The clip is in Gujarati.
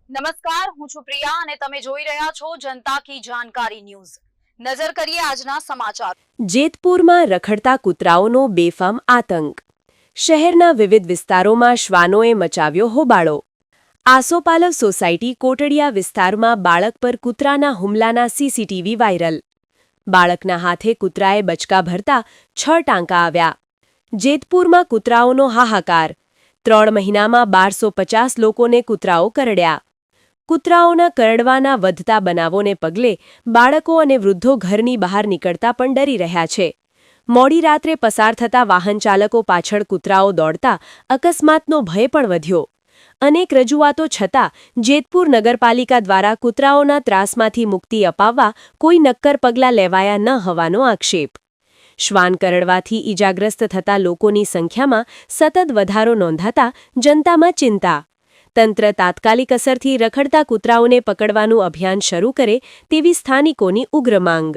નમસ્કાર, હું છું પ્રિયા અને તમે જોઈ રહ્યા છો જનતા કી જાણકારી ન્યૂઝ। નજર કરીએ આજના સમાચાર। જેતપુરમાં રખડતા કૂતરાઓનો બેફામ આતંક। શહેરના વિવિધ વિસ્તારોમાં શ્વાનોએ મચાવ્યો હોબાળો। આસોપાલવ સોસાયટી કોટડિયા વિસ્તારમાં બાળક પર કૂતરાના હુમલાના સીસીટીવી વાયરલ। બાળકના હાથે કૂતરાએ બચકા ભરતા 6 ટાંકા આવ્યા। જેતપુરમાં કૂતરાઓનો હાહાકાર। 3 મહિનામાં 1250 લોકોને કૂતરાઓ કરડ્યા। કૂતરાઓના કરડવાના વધતા બનાવોને પગલે બાળકો અને વૃદ્ધો ઘરની બહાર નીકળતા પણ ડરી રહ્યા છે। મોડી રાત્રે પસાર થતા વાહન ચાલકો પાછળ કૂતરાઓ દોડતા અકસ્માતનો ભય પણ વધ્યો। અનેક રજૂઆતો છતાં જેતપુર નગરપાલિકા દ્વારા કૂતરાઓના ત્રાસમાંથી મુક્તિ અપાવવા કોઈ નક્કર પગલાં લેવાયા ન હોવાનો આક્ષેપ। શ્વાન કરડવાથી ઈજાગ્રસ્ત થતા લોકોની સંખ્યામાં સતત વધારો નોંધાતા જનતામાં ચિંતા। તંત્ર તાત્કાલિક અસરથી રખડતા કૂતરાઓને પકડવાનું અભિયાન શરૂ કરે તેવી સ્થાનિકોની ઉગ્ર માંગ।